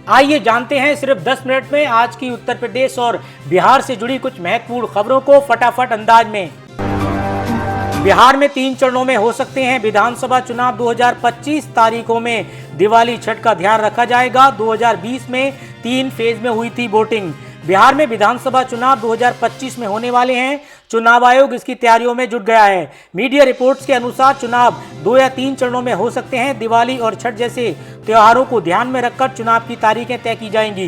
आइए जानते हैं सिर्फ 10 मिनट में आज की उत्तर प्रदेश और बिहार से जुड़ी कुछ महत्वपूर्ण खबरों को फटाफट अंदाज में। बिहार में 3 चरणों में हो सकते हैं विधानसभा चुनाव। 2025 तारीखों में दिवाली छठ का ध्यान रखा जाएगा। 2020 में 3 फेज में हुई थी वोटिंग। बिहार में विधानसभा चुनाव 2025 में होने वाले हैं। चुनाव आयोग इसकी तैयारियों में जुट गया है। मीडिया रिपोर्ट्स के अनुसार चुनाव 2 या 3 चरणों में हो सकते हैं। दिवाली और छठ जैसे त्योहारों को ध्यान में रखकर चुनाव की तारीखें तय की जाएंगी।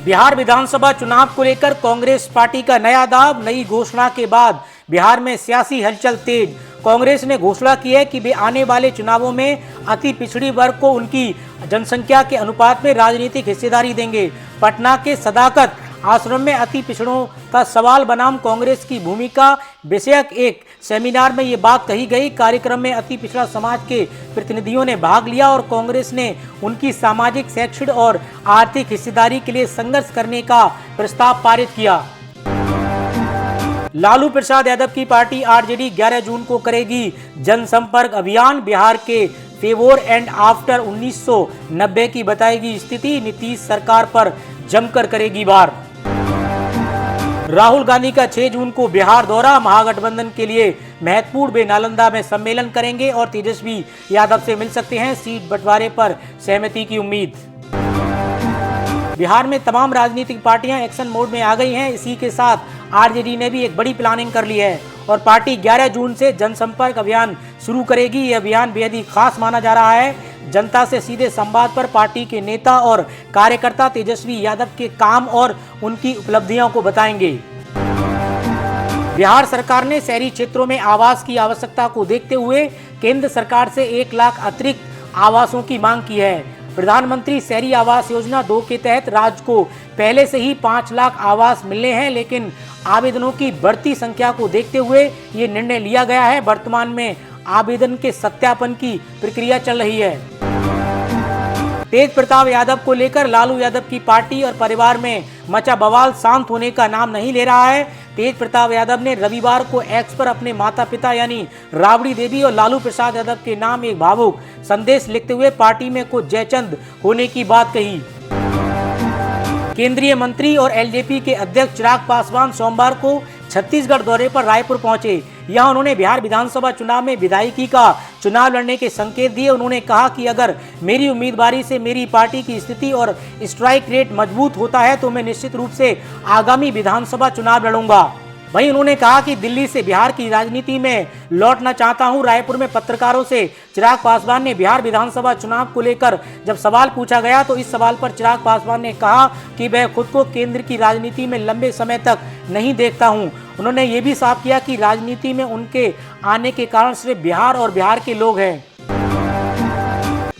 बिहार विधानसभा चुनाव को लेकर कांग्रेस पार्टी का नया दाव। नई घोषणा के बाद बिहार में सियासी हलचल तेज। कांग्रेस ने घोषणा की है कि वे आने वाले चुनावों में अति पिछड़ी वर्ग को उनकी जनसंख्या के अनुपात में राजनीतिक हिस्सेदारी देंगे। पटना के सदाकत आश्रम में अति पिछड़ों का सवाल बनाम कांग्रेस की भूमिका विषयक एक सेमिनार में ये बात कही गई। कार्यक्रम में अति पिछड़ा समाज के प्रतिनिधियों ने भाग लिया और कांग्रेस ने उनकी सामाजिक, शैक्षिक और आर्थिक हिस्सेदारी के लिए संघर्ष करने का प्रस्ताव पारित किया। लालू प्रसाद यादव की पार्टी आरजेडी 11 जून को करेगी जनसंपर्क अभियान। बिहार के फेवोर एंड आफ्टर 1990 की बताएगी स्थिति। नीतीश सरकार पर जमकर करेगी वार। राहुल गांधी का 6 जून को बिहार दौरा। महागठबंधन के लिए महत्वपूर्ण। वे नालंदा में सम्मेलन करेंगे और तेजस्वी यादव से मिल सकते हैं। सीट बंटवारे पर सहमति की उम्मीद। बिहार में तमाम राजनीतिक पार्टियां एक्शन मोड में आ गई हैं। इसी के साथ आरजेडी ने भी एक बड़ी प्लानिंग कर ली है और पार्टी 11 जून से जनसंपर्क अभियान शुरू करेगी। यह अभियान बेहद ही खास माना जा रहा है। जनता से सीधे संवाद पर पार्टी के नेता और कार्यकर्ता तेजस्वी यादव के काम और उनकी उपलब्धियों को बताएंगे। बिहार सरकार ने शहरी क्षेत्रों में आवास की आवश्यकता को देखते हुए केंद्र सरकार से 1 लाख अतिरिक्त आवासों की मांग की है। प्रधानमंत्री शहरी आवास योजना 2 के तहत राज्य को पहले से ही 5 लाख आवास मिलने हैं, लेकिन आवेदनों की बढ़ती संख्या को देखते हुए ये निर्णय लिया गया है। वर्तमान में आवेदन के सत्यापन की प्रक्रिया चल रही है। तेज प्रताप यादव को लेकर लालू यादव की पार्टी और परिवार में मचा बवाल शांत होने का नाम नहीं ले रहा है। तेज प्रताप यादव ने रविवार को एक्स पर अपने माता पिता यानी राबड़ी देवी और लालू प्रसाद यादव के नाम एक भावुक संदेश लिखते हुए पार्टी में कुछ जयचंद होने की बात कही। केंद्रीय मंत्री और एलजेपी के अध्यक्ष चिराग पासवान सोमवार को छत्तीसगढ़ दौरे पर रायपुर पहुंचे। यहां उन्होंने बिहार विधानसभा चुनाव में विधायकी का चुनाव लड़ने के संकेत दिए। उन्होंने कहा कि अगर मेरी उम्मीदवारी से मेरी पार्टी की स्थिति और स्ट्राइक रेट मजबूत होता है तो मैं निश्चित रूप से आगामी विधानसभा चुनाव लड़ूंगा। वहीं उन्होंने कहा कि दिल्ली से बिहार की राजनीति में लौटना चाहता हूं। रायपुर में पत्रकारों से चिराग पासवान ने बिहार विधानसभा चुनाव को लेकर जब सवाल पूछा गया तो इस सवाल पर चिराग पासवान ने कहा कि वह खुद को केंद्र की राजनीति में लंबे समय तक नहीं देखता हूं। उन्होंने ये भी साफ किया कि राजनीति में उनके आने के कारण सिर्फ बिहार और बिहार के लोग हैं।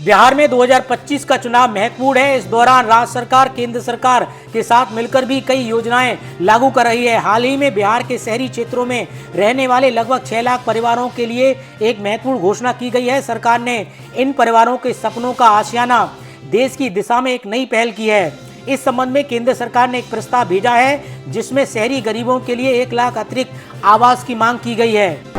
बिहार में 2025 का चुनाव महत्वपूर्ण है। इस दौरान राज्य सरकार केंद्र सरकार के साथ मिलकर भी कई योजनाएं लागू कर रही है। हाल ही में बिहार के शहरी क्षेत्रों में रहने वाले लगभग 6 लाख परिवारों के लिए एक महत्वपूर्ण घोषणा की गई है। सरकार ने इन परिवारों के सपनों का आशियाना देश की दिशा में एक नई पहल की है। इस संबंध में केंद्र सरकार ने एक प्रस्ताव भेजा है जिसमें शहरी गरीबों के लिए 1 लाख अतिरिक्त आवास की मांग की गई है।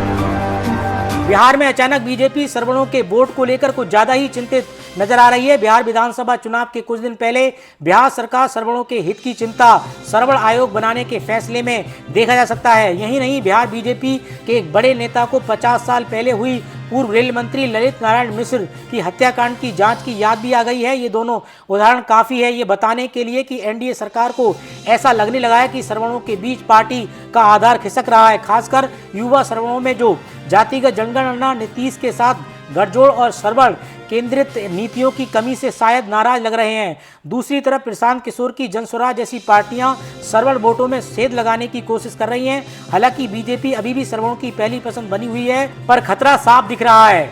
बिहार में अचानक बीजेपी श्रवणों के वोट को लेकर कुछ ज्यादा ही चिंतित नजर आ रही है। बिहार विधानसभा चुनाव के कुछ दिन पहले बिहार सरकार श्रवणों के हित की चिंता श्रवण आयोग बनाने के फैसले में देखा जा सकता है। यही नहीं, बिहार बीजेपी के एक बड़े नेता को 50 साल पहले हुई पूर्व रेल मंत्री ललित नारायण मिश्र की हत्याकांड की जांच की याद भी आ गई है। ये दोनों उदाहरण काफी है ये बताने के लिए कि एनडीए सरकार को ऐसा लगने लगा है कि श्रवणों के बीच पार्टी का आधार खिसक रहा है। खासकर युवा श्रवणों में जो जातिगत जनगणना, नीतीश के साथ गठजोड़ और श्रवण केंद्रित नीतियों की कमी से शायद नाराज लग रहे हैं। दूसरी तरफ प्रशांत किशोर की जनस्वराज जैसी पार्टियां श्रवण वोटों में सेध लगाने की कोशिश कर रही हैं। हालांकि बीजेपी अभी भी श्रवणों की पहली पसंद बनी हुई है, पर खतरा साफ दिख रहा है।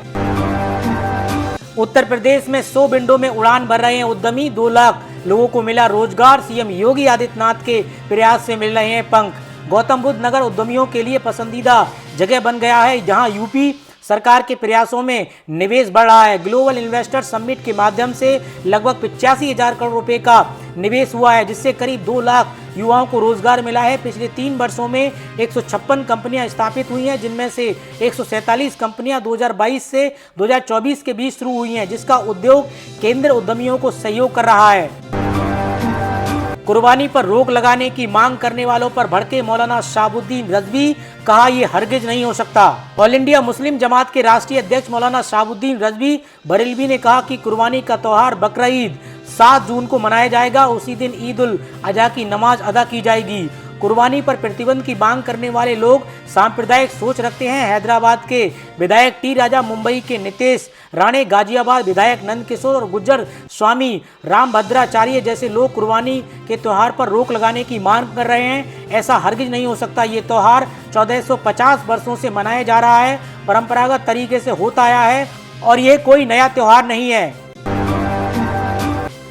उत्तर प्रदेश में 100 विंडो में उड़ान भर रहे हैं उद्यमी। 2 लाख लोगों को मिला रोजगार। सीएम योगी आदित्यनाथ के प्रयास से मिल रहे हैं पंख। गौतम बुद्ध नगर उद्यमियों के लिए पसंदीदा जगह बन गया है, जहां यूपी सरकार के प्रयासों में निवेश बढ़ रहा है। ग्लोबल इन्वेस्टर समिट के माध्यम से लगभग 85,000 करोड़ रुपए का निवेश हुआ है, जिससे करीब 2 लाख युवाओं को रोजगार मिला है। पिछले 3 वर्षों में 156 कंपनियां स्थापित हुई हैं, जिनमें से 147 कंपनियां 2022 से 2024 के बीच शुरू हुई हैं, जिसका उद्योग केंद्र उद्यमियों को सहयोग कर रहा है। कुर्बानी पर रोक लगाने की मांग करने वालों पर भड़के मौलाना शहाबुद्दीन रजवी, कहा यह हरगिज नहीं हो सकता। ऑल इंडिया मुस्लिम जमात के राष्ट्रीय अध्यक्ष मौलाना शहाबुद्दीन रजवी बरेलवी ने कहा कि कुर्बानी का त्योहार बकरा ईद 7 जून को मनाया जाएगा। उसी दिन ईद उल अजहा की नमाज अदा की जाएगी। कुर्बानी पर प्रतिबंध की मांग करने वाले लोग सांप्रदायिक सोच रखते हैं। हैदराबाद के विधायक टी राजा, मुंबई के नितेश राणे, गाजियाबाद विधायक नंद किशोर और गुज्जर स्वामी रामभद्राचार्य जैसे लोग कुर्बानी के त्योहार पर रोक लगाने की मांग कर रहे हैं। ऐसा हरगिज नहीं हो सकता। ये त्योहार 1450 वर्षों से मनाया जा रहा है, परंपरागत तरीके से होता आया है और ये कोई नया त्योहार नहीं है।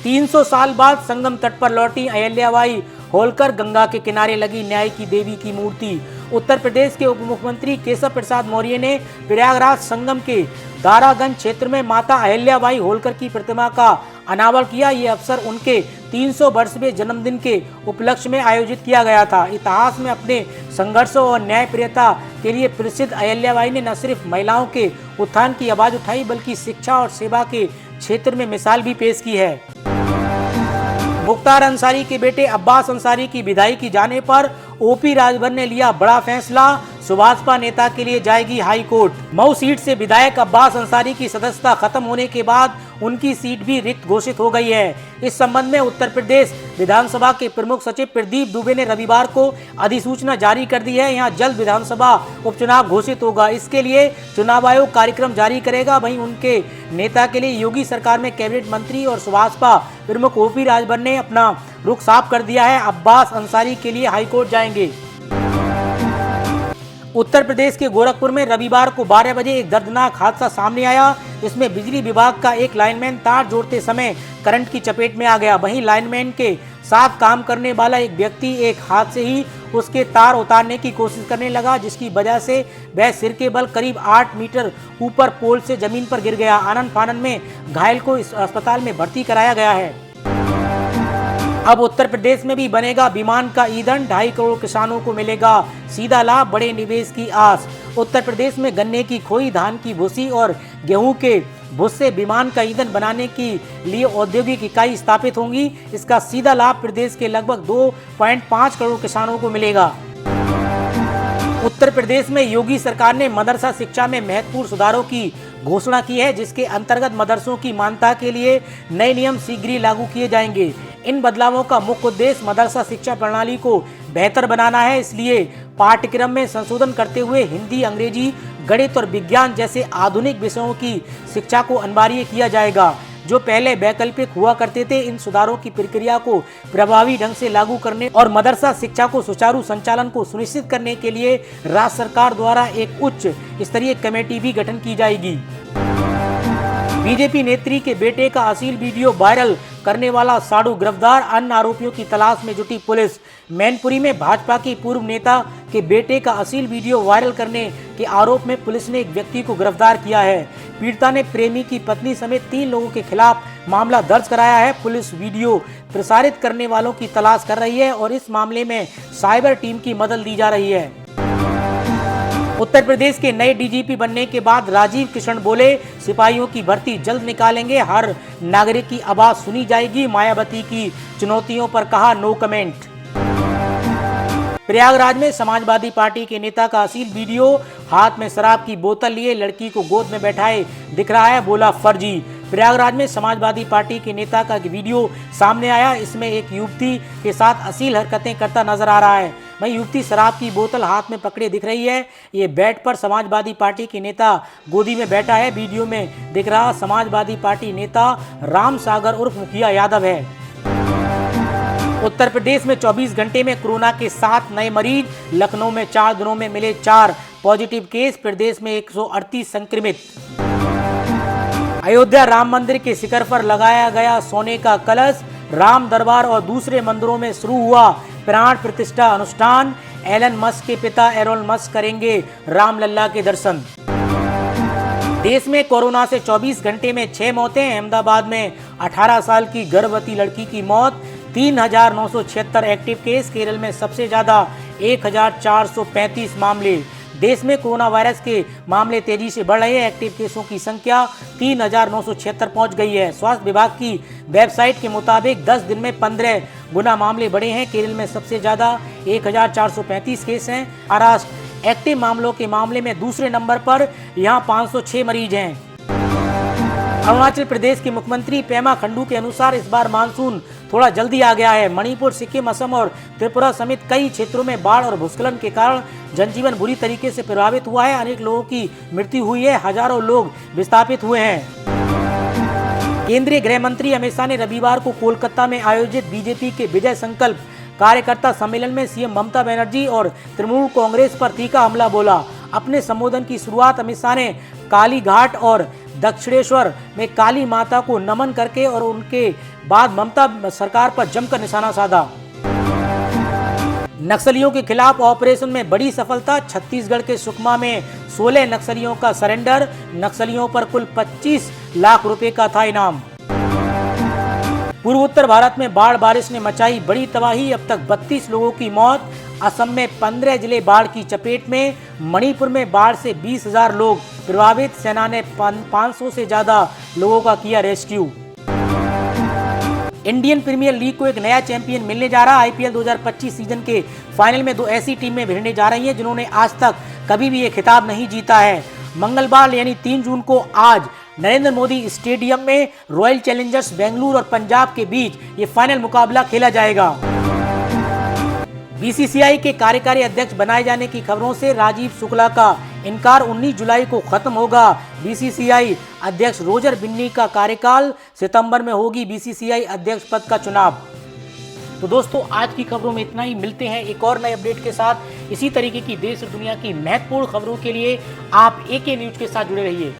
300 साल बाद संगम तट पर लौटी अहिल्याबाई होलकर, गंगा के किनारे लगी न्याय की देवी की मूर्ति। उत्तर प्रदेश के उप मुख्यमंत्री केशव प्रसाद मौर्य ने प्रयागराज संगम के दारागंज क्षेत्र में माता अहिल्याबाई होलकर की प्रतिमा का अनावरण किया। ये अवसर उनके 300 वर्षवें जन्मदिन के उपलक्ष्य में आयोजित किया गया था। इतिहास में अपने संघर्षों और न्यायप्रियता के लिए प्रसिद्ध अहिल्याबाई ने न सिर्फ महिलाओं के उत्थान की आवाज उठाई, बल्कि शिक्षा और सेवा के क्षेत्र में मिसाल भी पेश की है। मुख्तार अंसारी के बेटे अब्बास अंसारी की विदाई की जाने पर ओपी राजभर ने लिया बड़ा फैसला। सुभाषपा नेता के लिए जाएगी हाई कोर्ट। मऊ सीट से विधायक अब्बास अंसारी की सदस्यता खत्म होने के बाद उनकी सीट भी रिक्त घोषित हो गई है। इस संबंध में उत्तर प्रदेश विधानसभा के प्रमुख सचिव प्रदीप दुबे ने रविवार को अधिसूचना जारी कर दी है। यहाँ जल्द विधानसभा उपचुनाव घोषित होगा। इसके लिए चुनाव आयोग कार्यक्रम जारी करेगा। वहीं उनके नेता के लिए योगी सरकार में कैबिनेट मंत्री और सुभाषपा प्रमुख ओपी राजभर ने अपना रुख साफ कर दिया है। अब्बास अंसारी के लिए हाईकोर्ट जाएंगे। उत्तर प्रदेश के गोरखपुर में रविवार को 12 बजे एक दर्दनाक हादसा सामने आया। इसमें बिजली विभाग का एक लाइनमैन तार जोड़ते समय करंट की चपेट में आ गया। वहीं लाइनमैन के साथ काम करने वाला एक व्यक्ति एक हाथ से ही उसके तार उतारने की कोशिश करने लगा, जिसकी वजह से वह सिर के बल करीब 8 मीटर ऊपर पोल से जमीन पर गिर गया। आनन फानन में घायल को इस अस्पताल में भर्ती कराया गया है। अब उत्तर प्रदेश में भी बनेगा विमान का ईंधन। 2.5 करोड़ किसानों को मिलेगा सीधा लाभ, बड़े निवेश की आस। उत्तर प्रदेश में गन्ने की खोई, धान की भूसी और गेहूं के भुस्से विमान का ईंधन बनाने के लिए औद्योगिक इकाई स्थापित होंगी। इसका सीधा लाभ प्रदेश के लगभग 2.5 करोड़ किसानों को मिलेगा। उत्तर प्रदेश में योगी सरकार ने मदरसा शिक्षा में महत्वपूर्ण सुधारों की घोषणा की है, जिसके अंतर्गत मदरसों की मान्यता के लिए नए नियम शीघ्र ही लागू किए जाएंगे। इन बदलावों का मुख्य उद्देश्य मदरसा शिक्षा प्रणाली को बेहतर बनाना है। इसलिए पाठ्यक्रम में संशोधन करते हुए हिंदी, अंग्रेजी, गणित और विज्ञान जैसे आधुनिक विषयों की शिक्षा को अनिवार्य किया जाएगा, जो पहले वैकल्पिक हुआ करते थे। इन सुधारों की प्रक्रिया को प्रभावी ढंग से लागू करने और मदरसा शिक्षा को सुचारू संचालन को सुनिश्चित करने के लिए राज्य सरकार द्वारा एक उच्च स्तरीय कमेटी भी गठन की जाएगी। बीजेपी नेत्री के बेटे का अश्लील वीडियो वायरल करने वाला साधु गिरफ्तार। अन्य आरोपियों की तलाश में जुटी पुलिस। मैनपुरी में भाजपा के पूर्व नेता के बेटे का अश्लील वीडियो वायरल करने के आरोप में पुलिस ने एक व्यक्ति को गिरफ्तार किया है। पीड़िता ने प्रेमी की पत्नी समेत 3 लोगों के खिलाफ मामला दर्ज कराया है। पुलिस वीडियो प्रसारित करने वालों की तलाश कर रही है और इस मामले में साइबर टीम की मदद ली जा रही है। उत्तर प्रदेश के नए डीजीपी बनने के बाद राजीव किशन बोले, सिपाहियों की भर्ती जल्द निकालेंगे, हर नागरिक की आवाज सुनी जाएगी। मायावती की चुनौतियों पर कहा नो कमेंट। प्रयागराज में समाजवादी पार्टी के नेता का अश्लील वीडियो, हाथ में शराब की बोतल लिए लड़की को गोद में बैठाए दिख रहा है, बोला फर्जी। प्रयागराज में समाजवादी पार्टी के नेता का वीडियो सामने आया। इसमें एक युवती के साथ अश्लील हरकतें करता नजर आ रहा है। वहीं युवती शराब की बोतल हाथ में पकड़े दिख रही है। ये बेड पर समाजवादी पार्टी के नेता गोदी में बैठा है। वीडियो में दिख रहा समाजवादी पार्टी नेता राम सागर उर्फ मुखिया यादव है। उत्तर प्रदेश में 24 घंटे में कोरोना के 7 नए मरीज। लखनऊ में 4 दिनों में मिले 4 पॉजिटिव केस। प्रदेश में 138 संक्रमित। अयोध्या राम मंदिर के शिखर पर लगाया गया सोने का कलश। राम दरबार और दूसरे मंदिरों में शुरू हुआ प्राण प्रतिष्ठा अनुष्ठान। एलन मस्क के पिता एलोन मस्क करेंगे रामलला के दर्शन। देश में कोरोना से 24 घंटे में 6 मौतें। अहमदाबाद में 18 साल की गर्भवती लड़की की मौत। 3,976 एक्टिव केस। केरल में सबसे ज़्यादा 1,435 मामले। देश में कोरोना वायरस के मामले तेजी से बढ़ रहे हैं। एक्टिव केसों की संख्या 3,976 पहुंच गई है। स्वास्थ्य विभाग की वेबसाइट के मुताबिक 10 दिन में 15 गुना मामले बढ़े हैं। केरल में सबसे ज़्यादा 1,435 केस हैं। महाराष्ट्र एक्टिव मामलों के मामले में दूसरे नंबर पर, यहाँ 506 मरीज हैं। अरुणाचल प्रदेश के मुख्यमंत्री पेमा खंडू के अनुसार इस बार मानसून थोड़ा जल्दी आ गया है। मणिपुर, सिक्किम, असम और त्रिपुरा समेत कई क्षेत्रों में बाढ़ और भूस्खलन के कारण जनजीवन बुरी तरीके से प्रभावित हुआ है। अनेक लोगों की मृत्यु हुई है, हजारों लोग विस्थापित हुए हैं। केंद्रीय गृह मंत्री अमित शाह ने रविवार को कोलकाता में आयोजित बीजेपी के विजय संकल्प कार्यकर्ता सम्मेलन में सीएम ममता बनर्जी और तृणमूल कांग्रेस पर तीखा हमला बोला। अपने संबोधन की शुरुआत अमित शाह ने काली घाट और दक्षिणेश्वर में काली माता को नमन करके और उनके बाद ममता सरकार पर जमकर निशाना साधा। नक्सलियों के खिलाफ ऑपरेशन में बड़ी सफलता। छत्तीसगढ़ के सुकमा में 16 नक्सलियों का सरेंडर। नक्सलियों पर कुल 25 लाख रुपए का था इनाम। पूर्वोत्तर भारत में बाढ़ बारिश ने मचाई बड़ी तबाही। अब तक 32 लोगों की मौत। असम में 15 जिले बाढ़ की चपेट में। मणिपुर में बाढ़ से 20,000 लोग प्रभावित। सेना ने 500 से ज्यादा लोगों का किया रेस्क्यू। इंडियन प्रीमियर लीग को एक नया चैंपियन मिलने जा रहा है। आईपीएल 2025 सीजन के फाइनल में 2 ऐसी टीमें भिड़ने जा रही हैं जिन्होंने आज तक कभी भी ये खिताब नहीं जीता है। मंगलवार यानी 3 जून को आज नरेंद्र मोदी स्टेडियम में रॉयल चैलेंजर्स बेंगलुरु और पंजाब के बीच ये फाइनल मुकाबला खेला जाएगा। बीसीसीआई के कार्यकारी अध्यक्ष बनाए जाने की खबरों से राजीव शुक्ला का इनकार। 19 जुलाई को खत्म होगा बीसीसीआई अध्यक्ष रोजर बिन्नी का कार्यकाल। सितंबर में होगी बीसीसीआई अध्यक्ष पद का चुनाव। तो दोस्तों, आज की खबरों में इतना ही। मिलते हैं एक और नए अपडेट के साथ। इसी तरीके की देश और दुनिया की महत्वपूर्ण खबरों के लिए आप AK न्यूज के साथ जुड़े रहिए।